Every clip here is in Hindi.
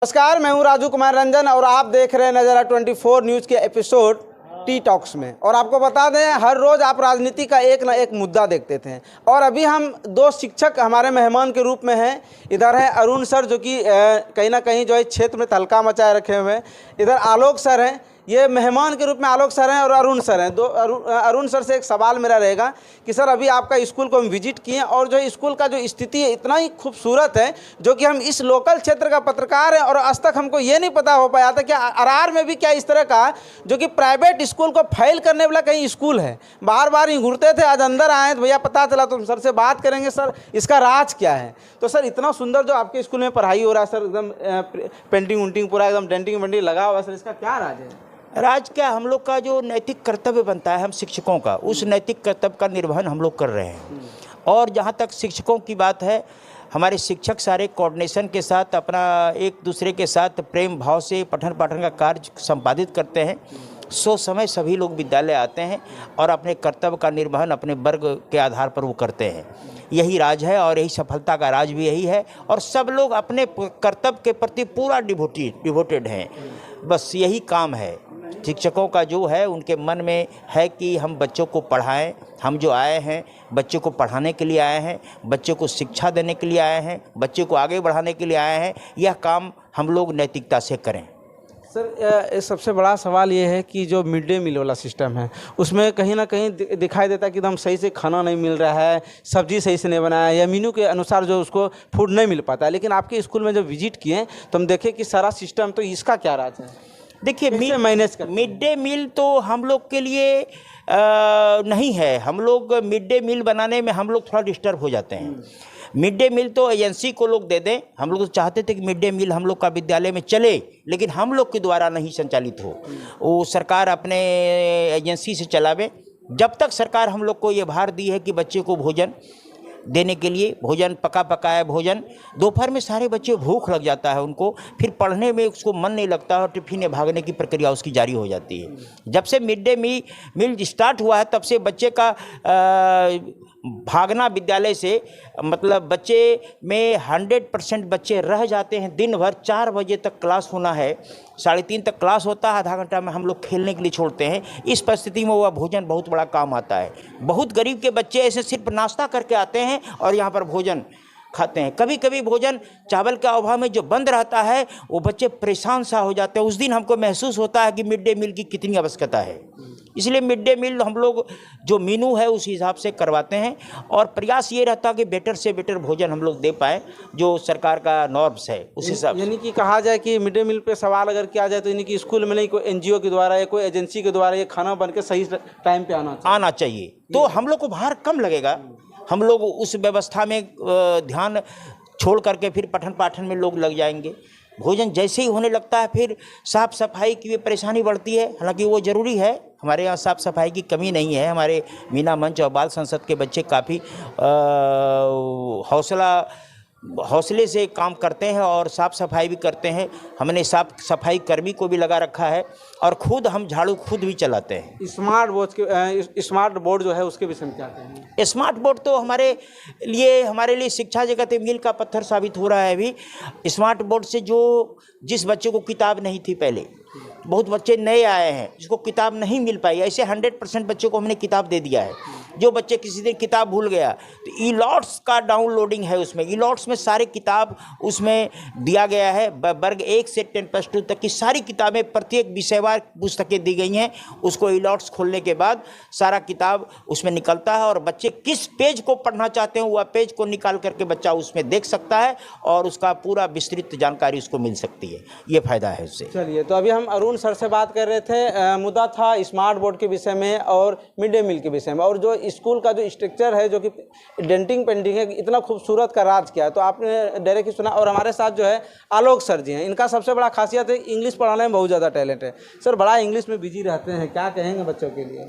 नमस्कार, मैं हूं राजू कुमार रंजन और आप देख रहे हैं नज़ारा 24 न्यूज़ के एपिसोड टी टॉक्स में। और आपको बता दें, हर रोज़ आप राजनीति का एक ना एक मुद्दा देखते थे और अभी हम दो शिक्षक हमारे मेहमान के रूप में हैं। इधर है अरुण सर, जो कि कहीं ना कहीं जो है क्षेत्र में तहलका मचाए रखे हुए हैं। इधर आलोक सर हैं, ये मेहमान के रूप में आलोक सर हैं और अरुण सर हैं। अरुण सर से एक सवाल मेरा रहेगा कि सर, अभी आपका स्कूल को हम विजिट किए और जो स्कूल का जो स्थिति है इतना ही खूबसूरत है, जो कि हम इस लोकल क्षेत्र का पत्रकार हैं और आज तक हमको ये नहीं पता हो पाया था कि आरआर में भी क्या इस तरह का जो कि प्राइवेट स्कूल को फेल करने वाला कहीं स्कूल है। बार बार ही घूरते थे, आज अंदर आए तो भैया पता चला, तो हम सर से बात करेंगे सर इसका राज क्या है। तो सर, इतना सुंदर जो आपके स्कूल में पढ़ाई हो रहा है सर, एकदम पेंटिंग उंटिंग पूरा एकदम डेंटिंग वेंटिंग लगा हुआ है सर, इसका क्या राज है? राज क्या, हम लोग का जो नैतिक कर्तव्य बनता है हम शिक्षकों का, उस नैतिक कर्तव्य का निर्वहन हम लोग कर रहे हैं। और जहाँ तक शिक्षकों की बात है, हमारे शिक्षक सारे कोऑर्डिनेशन के साथ अपना एक दूसरे के साथ प्रेम भाव से पठन पाठन का कार्य संपादित करते हैं। सो समय सभी लोग विद्यालय आते हैं और अपने कर्तव्य का निर्वहन अपने वर्ग के आधार पर वो करते हैं। यही राज है और यही सफलता का राज भी यही है। और सब लोग अपने कर्तव्य के प्रति पूरा डिवोटेड हैं। बस यही काम है शिक्षकों का, जो है उनके मन में है कि हम बच्चों को पढ़ाएं। हम जो आए हैं बच्चों को पढ़ाने के लिए आए हैं, बच्चों को शिक्षा देने के लिए आए हैं, बच्चों को आगे बढ़ाने के लिए आए हैं। यह काम हम लोग नैतिकता से करें। सर, सबसे बड़ा सवाल ये है कि जो मिड डे मील वाला सिस्टम है, उसमें कहीं ना कहीं दिखाई देता है कि एकदम सही से खाना नहीं मिल रहा है, सब्जी सही से नहीं बनाया है या मेनू के अनुसार जो उसको फूड नहीं मिल पाता है। लेकिन आपके स्कूल में जब विजिट किए तो हम देखें कि सारा सिस्टम, तो इसका क्या राज है? देखिए, मिड डे मील तो हम लोग के लिए नहीं है। हम लोग मिड डे मील बनाने में हम लोग थोड़ा डिस्टर्ब हो जाते हैं। मिड डे मील तो एजेंसी को लोग दे दें। हम लोग तो चाहते थे कि मिड डे मील हम लोग का विद्यालय में चले, लेकिन हम लोग के द्वारा नहीं संचालित हो, वो सरकार अपने एजेंसी से चलावे। जब तक सरकार हम लोग को ये भार दी है कि बच्चे को भोजन देने के लिए, भोजन पका पकाया भोजन, दोपहर में सारे बच्चे भूख लग जाता है उनको, फिर पढ़ने में उसको मन नहीं लगता और टिफिन में भागने की प्रक्रिया उसकी जारी हो जाती है। जब से मिड डे मील स्टार्ट हुआ है तब से बच्चे का भागना विद्यालय से, मतलब बच्चे में 100% बच्चे रह जाते हैं। दिन भर 4 बजे तक क्लास होना है, 3:30 तक क्लास होता है, आधा घंटा में हम लोग खेलने के लिए छोड़ते हैं। इस परिस्थिति में वह भोजन बहुत बड़ा काम आता है। बहुत गरीब के बच्चे ऐसे सिर्फ नाश्ता करके आते हैं और यहाँ पर भोजन खाते हैं। कभी कभी भोजन चावल के अभाव में जो बंद रहता है, वो बच्चे परेशान सा हो जाते हैं। उस दिन हमको महसूस होता है कि मिड डे मील की कितनी आवश्यकता है। इसलिए मिड डे मील हम लोग जो मेनू है उस हिसाब से करवाते हैं और प्रयास ये रहता है कि बेटर से बेटर भोजन हम लोग दे पाएँ, जो सरकार का नॉर्म्स है उस हिसाब से। यानी कि कहा जाए कि मिड डे मील पे सवाल अगर किया जाए तो यानी कि स्कूल में नहीं, कोई एनजीओ के द्वारा या कोई एजेंसी के द्वारा ये खाना बन के सही टाइम पे आना चाहिए, तो हम लोग को भार कम लगेगा। हम लोग उस व्यवस्था में ध्यान छोड़ करके फिर पठन पाठन में लोग लग जाएंगे। भोजन जैसे ही होने लगता है फिर साफ़ सफाई की भी परेशानी बढ़ती है। हालांकि वो ज़रूरी है, हमारे यहाँ साफ़ सफाई की कमी नहीं है। हमारे मीना मंच और बाल संसद के बच्चे काफ़ी हौसले से काम करते हैं और साफ़ सफाई भी करते हैं। हमने साफ़ सफाई कर्मी को भी लगा रखा है और खुद हम झाड़ू खुद भी चलाते हैं। स्मार्ट बोर्ड जो है उसके विषय में क्या कहेंगे? स्मार्ट बोर्ड तो हमारे लिए शिक्षा जगत में मील का पत्थर साबित हो रहा है। अभी स्मार्ट बोर्ड से जिस बच्चे को किताब नहीं थी, पहले बहुत बच्चे नए आए हैं जिसको किताब नहीं मिल पाई, ऐसे 100% बच्चों को हमने किताब दे दिया है। जो बच्चे किसी दिन किताब भूल गया तो ई लॉट्स का डाउनलोडिंग है उसमें। ई लॉट्स में सारे किताब उसमें दिया गया है। वर्ग 1 से 10+2 तक की सारी किताबें, प्रत्येक विषयवार पुस्तकें दी गई हैं। उसको ई लॉट्स खोलने के बाद सारा किताब उसमें निकलता है और बच्चे किस पेज को पढ़ना चाहते हैं वह पेज को निकाल करके बच्चा उसमें देख सकता है और उसका पूरा विस्तृत जानकारी उसको मिल सकती है। ये फ़ायदा है उससे। चलिए, तो अभी हम अरुण सर से बात कर रहे थे। मुद्दा था स्मार्ट बोर्ड के विषय में और मिड डे मील के विषय में, और जो स्कूल का जो स्ट्रक्चर है जो कि डेंटिंग पेंटिंग है, इतना खूबसूरत का राज किया है। तो आपने डायरेक्ट सुना। और हमारे साथ जो है आलोक सर जी हैं। इनका सबसे बड़ा खासियत है इंग्लिश पढ़ाने में बहुत ज़्यादा टैलेंट है। सर, बड़ा इंग्लिश में बिजी रहते हैं, क्या कहेंगे बच्चों के लिए?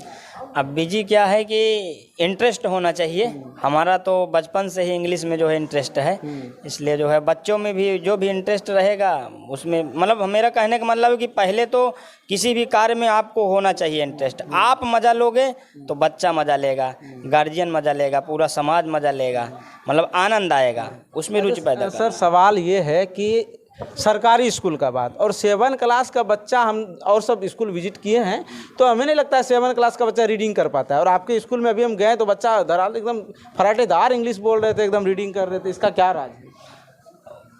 अब बिजी क्या है कि इंटरेस्ट होना चाहिए। हमारा तो बचपन से ही इंग्लिश में जो है इंटरेस्ट है, इसलिए जो है बच्चों में भी जो भी इंटरेस्ट रहेगा उसमें, मतलब मेरा कहने का मतलब है कि पहले तो किसी भी कार्य में आपको होना चाहिए इंटरेस्ट। आप मज़ा लोगे तो बच्चा मज़ा लेगा, गार्जियन मज़ा लेगा, पूरा समाज मज़ा लेगा, मतलब आनंद आएगा, उसमें रुचि पैदा। सर, सवाल ये है कि सरकारी स्कूल का बात, और 7 क्लास का बच्चा, हम और सब स्कूल विजिट किए हैं तो हमें नहीं लगता है 7 क्लास का बच्चा रीडिंग कर पाता है। और आपके स्कूल में अभी हम गए तो बच्चा धराल एकदम फराटेदार इंग्लिश बोल रहे थे, एकदम रीडिंग कर रहे थे, इसका क्या राज है?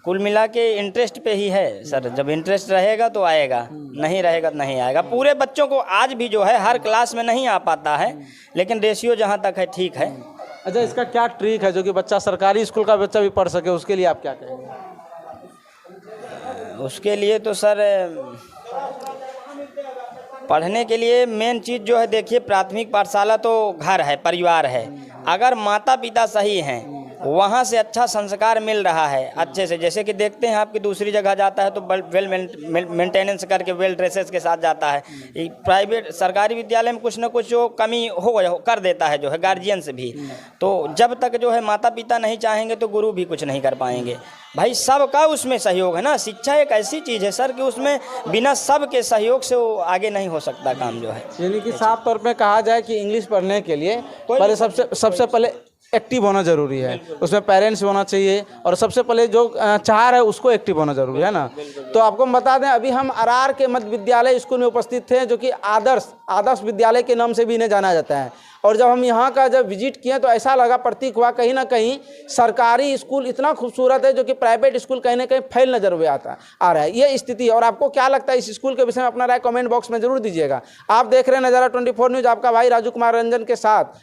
कुल मिला के इंटरेस्ट पे ही है सर। जब इंटरेस्ट रहेगा तो आएगा, नहीं रहेगा तो नहीं आएगा। पूरे बच्चों को आज भी जो है हर क्लास में नहीं आ पाता है, लेकिन रेशियो जहाँ तक है ठीक है। अच्छा, इसका क्या ट्रिक है जो कि बच्चा सरकारी स्कूल का बच्चा भी पढ़ सके, उसके लिए आप क्या कहेंगे? उसके लिए तो सर पढ़ने के लिए मेन चीज़ जो है, देखिए प्राथमिक पाठशाला तो घर है, परिवार है। अगर माता पिता सही हैं, वहाँ से अच्छा संस्कार मिल रहा है अच्छे से। जैसे कि देखते हैं आपकी दूसरी जगह जाता है तो वेल मेंटेनेंस करके वेल ड्रेसेस के साथ जाता है। प्राइवेट सरकारी विद्यालय में कुछ ना कुछ जो कमी कर देता है जो है गार्जियंस भी। तो जब तक जो है माता पिता नहीं चाहेंगे तो गुरु भी कुछ नहीं कर पाएंगे। भाई सबका उसमें सहयोग है ना। शिक्षा एक ऐसी चीज़ है सर कि उसमें बिना सब के सहयोग से वो आगे नहीं हो सकता काम जो है। यानी कि साफ तौर पे कहा जाए कि इंग्लिश पढ़ने के लिए पहले सबसे पहले एक्टिव होना ज़रूरी है, उसमें पेरेंट्स होना चाहिए, और सबसे पहले जो चाह रहा है उसको एक्टिव होना ज़रूरी है ना। तो आपको हम बता दें, अभी हम आरआर के मध्य विद्यालय स्कूल में उपस्थित थे, जो कि आदर्श विद्यालय के नाम से भी इन्हें जाना जाता है। और जब हम यहाँ का जब विजिट किए तो ऐसा लगा, प्रतीक हुआ कहीं ना कहीं सरकारी स्कूल इतना खूबसूरत है जो कि प्राइवेट स्कूल कहीं ना कहीं फेल नजर हुए आ रहा है, ये स्थिति। और आपको क्या लगता है इस स्कूल के विषय में? अपना राय कमेंट बॉक्स में जरूर दीजिएगा। आप देख रहे हैं नज़ारा 24 न्यूज़, आपका भाई राजू कुमार रंजन के साथ।